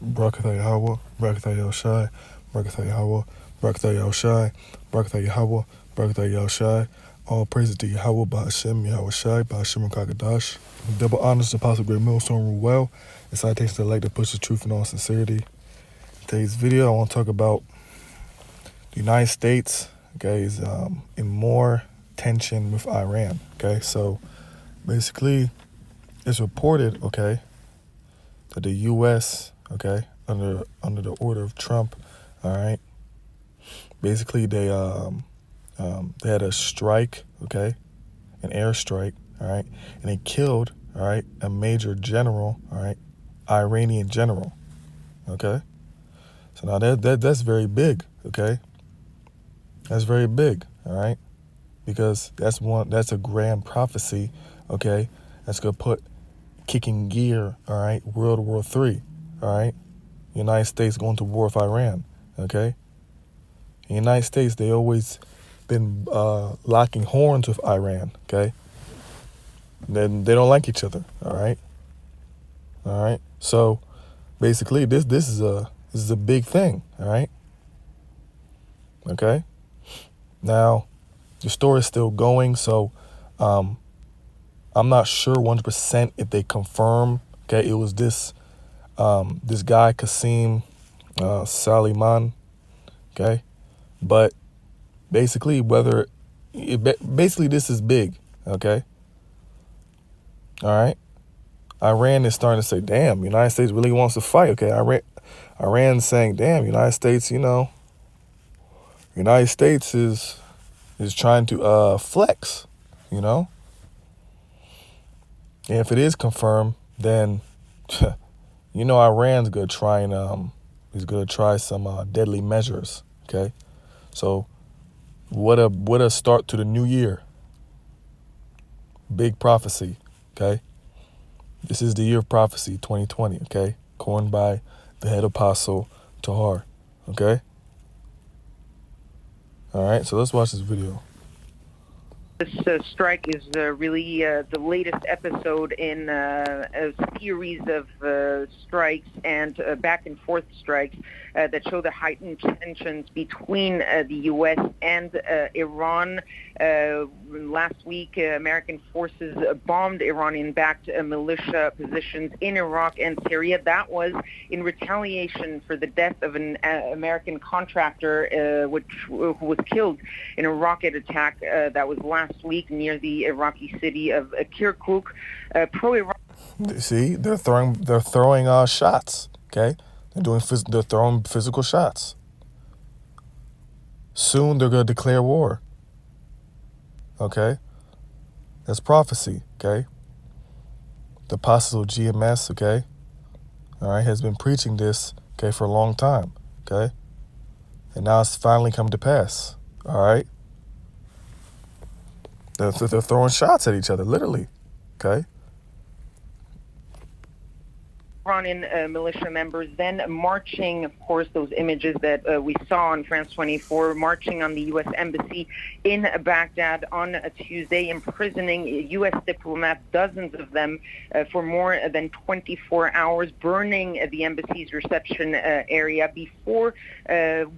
Barakatah Yahweh, Barakatah Yahushai, Barakatah Yahweh, Barakatah Yahushai, Barakatah Yahweh, Barakatah Yahushai. All praises to Yahweh, Ba'ashem, Yahushai, Ba'ashem Rakakadash. Double honors to Apostle Great Millstone rule well. And citations that like to push the truth in all sincerity. Today's video, I want to talk about the United States, okay, is in more tension with Iran, okay? So basically, it's reported, okay, that the U.S., okay, under the order of Trump, all right, basically they had a strike, okay, an airstrike, all right, and they killed, all right, a major general, all right, Iranian general, okay. So now that's very big, okay. That's very big, all right, because that's a grand prophecy, okay, that's gonna put kicking gear, all right, World War III, all right. United States going to war with Iran, okay? In the United States, they always been locking horns with Iran, okay? Then they don't like each other, all right? All right? So basically this is a big thing, all right? Okay? Now, the story is still going, so I'm not sure 100% if they confirm, okay, it was this guy Qasim Saliman, okay? But basically, basically this is big, okay? All right? Iran is starting to say, damn, United States really wants to fight, okay? Iran's saying, damn, United States, United States is trying to flex, you know? And if it is confirmed, then, Iran's gonna try and is gonna try some deadly measures, okay? So what a start to the new year. Big prophecy, okay? This is the year of prophecy, 2020, okay? Coined by the head apostle, Tahar, okay? All right, so let's watch this video. This strike is really the latest episode in a series of strikes and back and forth strikes that show the heightened tensions between the U.S. and Iran. Last week, American forces bombed Iranian-backed militia positions in Iraq and Syria. That was in retaliation for the death of an American contractor who was killed in a rocket attack that was last week near the Iraqi city of Kirkuk. Pro-Iran. See, they're throwing shots. Okay, they're throwing physical shots. Soon they're gonna declare war. Okay, that's prophecy. Okay, the apostle GMS. Okay, all right, has been preaching this. Okay, for a long time. Okay, and now it's finally come to pass. All right. They're throwing shots at each other, literally, okay? Iranian militia members then marching, of course, those images that we saw on France 24, marching on the U.S. Embassy in Baghdad on a Tuesday, imprisoning U.S. diplomats, dozens of them, for more than 24 hours, burning the embassy's reception area before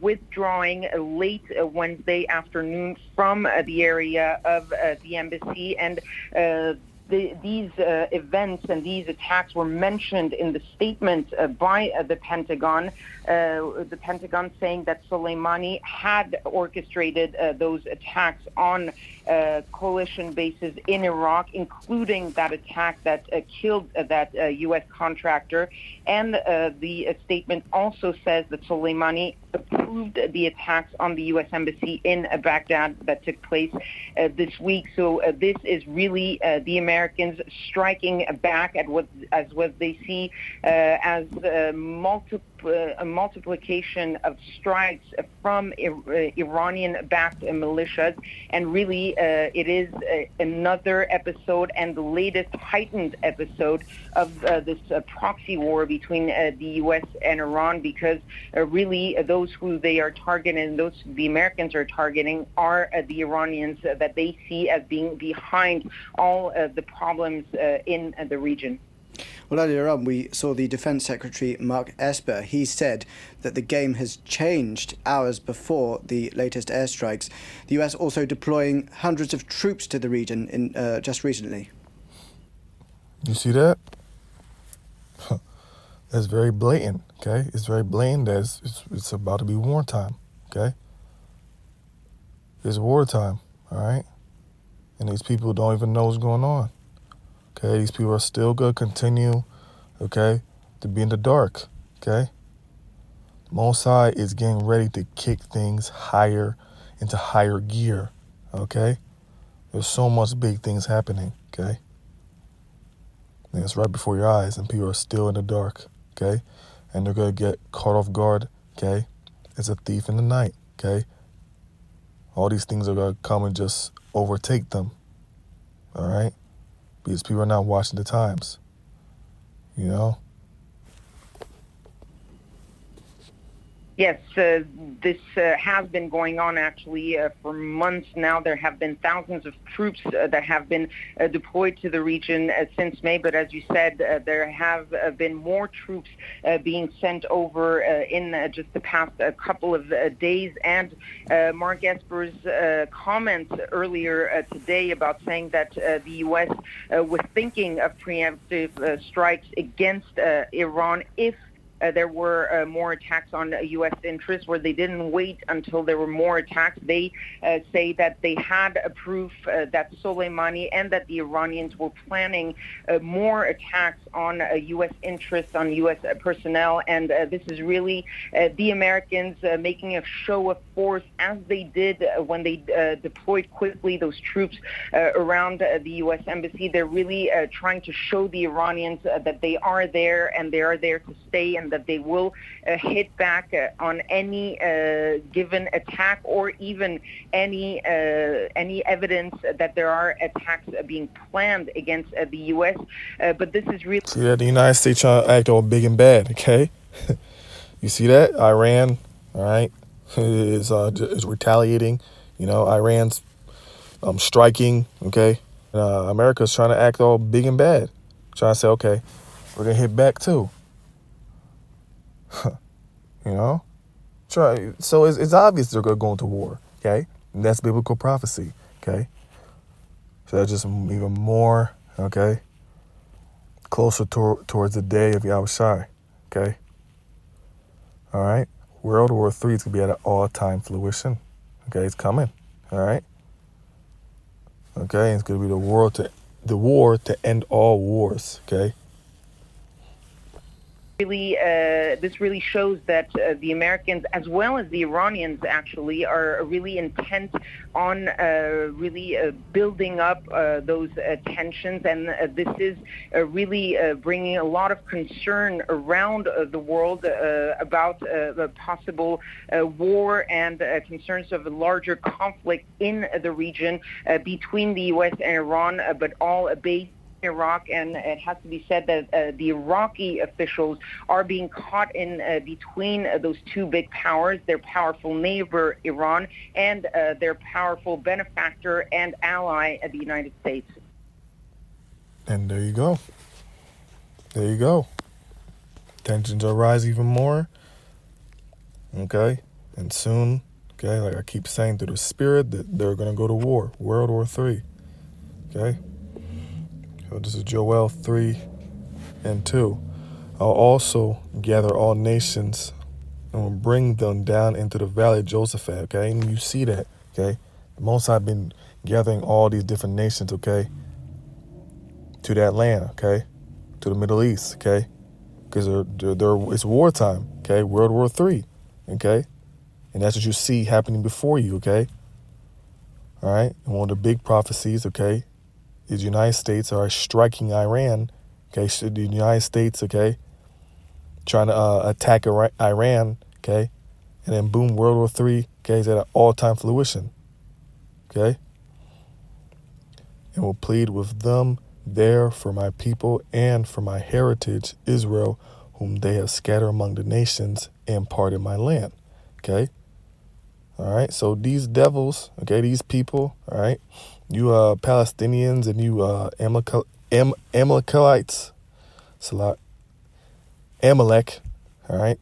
withdrawing late Wednesday afternoon from the area of the embassy. And these events and these attacks were mentioned in the statement by the Pentagon saying that Soleimani had orchestrated those attacks on coalition bases in Iraq, including that attack that killed that U.S. contractor. And the statement also says that Soleimani approved the attacks on the U.S. Embassy in Baghdad that took place this week. So this is really the Americans striking back at what they see as a multiplication of strikes from Iranian-backed militias, and really it is another episode and the latest heightened episode of this proxy war between the U.S. and Iran, because really those who they are targeting, those the Americans are targeting, are the Iranians that they see as being behind all the problems in the region. Well, Well, earlier on, we saw the Defence Secretary, Mark Esper. He said that the game has changed hours before the latest airstrikes. The US also deploying hundreds of troops to the region in just recently. You see that? That's very blatant, okay? It's very blatant that it's about to be wartime, okay? It's wartime, all right? And these people don't even know what's going on, okay? These people are still going to continue, okay, to be in the dark, okay? Mossad is getting ready to kick things higher into higher gear, okay? There's so much big things happening, okay? And it's right before your eyes, and people are still in the dark, okay? And they're going to get caught off guard, okay? It's a thief in the night, okay? All these things are going to come and just overtake them, all right? Because people are not watching the times, you know? Yes, this has been going on actually for months now. There have been thousands of troops that have been deployed to the region since May. But as you said, there have been more troops being sent over in just the past couple of days. And Mark Esper's comments earlier today about saying that the U.S. Was thinking of preemptive strikes against Iran if there were more attacks on U.S. interests, where they didn't wait until there were more attacks. They say that they had a proof that Soleimani and that the Iranians were planning more attacks on U.S. interests, on U.S. personnel. And this is really the Americans making a show of force, as they did when they deployed quickly those troops around the U.S. embassy. They're really trying to show the Iranians that they are there, and they are there to stay, and that they will hit back on any given attack, or even any evidence that there are attacks being planned against the U.S. But this is really... See that? The United States trying to act all big and bad, okay? You see that? Iran, all right, is retaliating. You know, Iran's striking, okay? America's trying to act all big and bad. Trying to say, okay, we're going to hit back too. You know? So it's obvious they're going to go into war, okay? And that's biblical prophecy, okay? So that's just even more, okay, closer towards the day of Yahushua, okay? All right? World War III is going to be at an all-time fruition, okay? It's coming, all right? Okay? It's going to be the war to end all wars, okay? This really shows that the Americans, as well as the Iranians, actually are really intent on really building up those tensions, and this is really bringing a lot of concern around the world about the possible war and concerns of a larger conflict in the region between the U.S. and Iran, but all based Iraq. And it has to be said that the Iraqi officials are being caught in between those two big powers, their powerful neighbor Iran and their powerful benefactor and ally, the United States. And there you go. There you go. Tensions will rise even more. Okay? And soon, okay, like I keep saying, through the spirit, that they're going to go to war. World War III. Okay? So this is Joel 3:2. I'll also gather all nations and will bring them down into the valley of Josaphat, okay? And you see that, okay? The Most High been gathering all these different nations, okay, to that land, okay, to the Middle East, okay, because it's wartime, okay, World War III, okay, and that's what you see happening before you, okay, all right, and one of the big prophecies, okay, is the United States are striking Iran, okay, so the United States, okay, trying to attack Iran, okay, and then boom, World War III, okay, is at an all-time fruition, okay, and will plead with them there for my people and for my heritage, Israel, whom they have scattered among the nations and parted my land, okay, all right, so these devils, okay, these people, all right, you Palestinians and you Amalekites, Salat. Amalek, all right?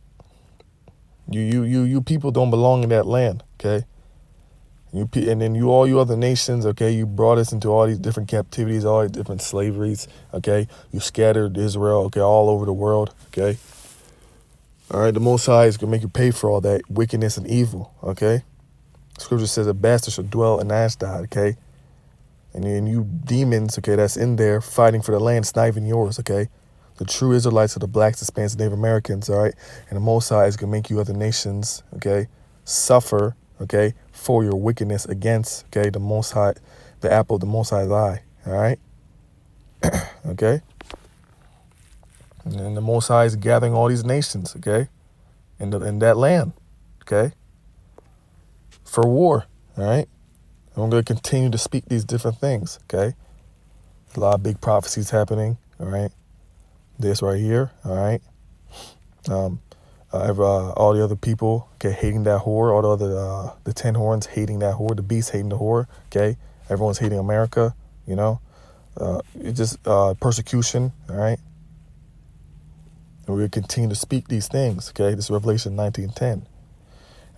You people don't belong in that land, okay? And then all you other nations, okay, you brought us into all these different captivities, all these different slaveries, okay? You scattered Israel, okay, all over the world, okay? All right, the Most High is going to make you pay for all that wickedness and evil, okay? Scripture says a bastard shall dwell in Ashdod, okay? And then you demons, okay, that's in there fighting for the land, it's not even yours, okay? The true Israelites are the blacks, Hispanics, Native Americans, all right? And the Most High is going to make you other nations, okay, suffer, okay, for your wickedness against, okay, the Most High, the apple of the Most High's eye, all right? Okay? And the Most High is gathering all these nations, okay, in that land, okay, for war, all right? And I'm going to continue to speak these different things, okay? A lot of big prophecies happening, all right? This right here, all right? All the other people, okay, hating that whore, all the other, the 10 horns hating that whore, the beast hating the whore, okay? Everyone's hating America, you know? It's just persecution, all right? And we're going to continue to speak these things, okay? This is Revelation 19:10.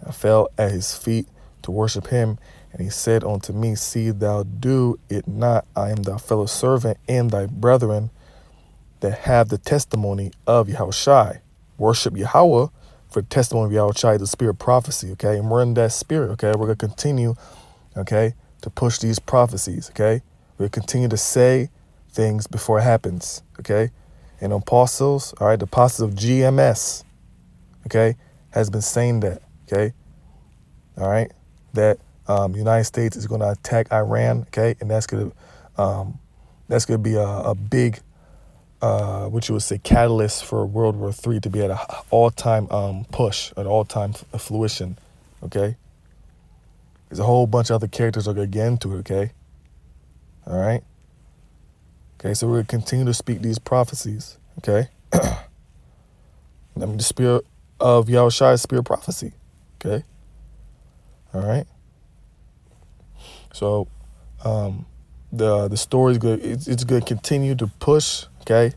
I fell at his feet to worship him, and he said unto me, see thou do it not. I am thy fellow servant and thy brethren that have the testimony of Yahushai. Worship Yahweh, for the testimony of Yahushai, the spirit of prophecy, okay? And we're in that spirit, okay? We're going to continue, okay, to push these prophecies, okay? We're going to continue to say things before it happens, okay? And apostles, all right, the apostles of GMS, okay, has been saying that, okay? All right, that United States is going to attack Iran, okay? And that's going to be a big what you would say, catalyst for World War III to be at an all-time push, an all-time fruition, okay? There's a whole bunch of other characters that are going to get into it, okay? All right? Okay, so we're going to continue to speak these prophecies, okay? I mean, the spirit of Yahushua is spirit of prophecy, okay? All right? So the story is good. It's going to continue to push, okay?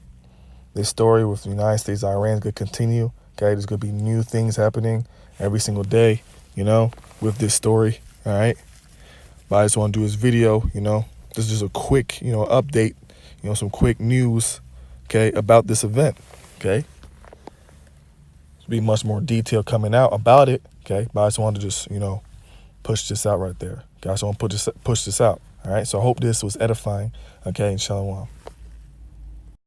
This story with the United States, Iran is going to continue. Okay, there's going to be new things happening every single day, you know, with this story. All right. But I just want to do this video, you know. This is just a quick, you know, update, you know, some quick news, okay, about this event. Okay. There'll be much more detail coming out about it. Okay. But I just wanted to just, you know, push this out right there. Okay. I just want to push this out. All right. So I hope this was edifying. Okay. And shalom.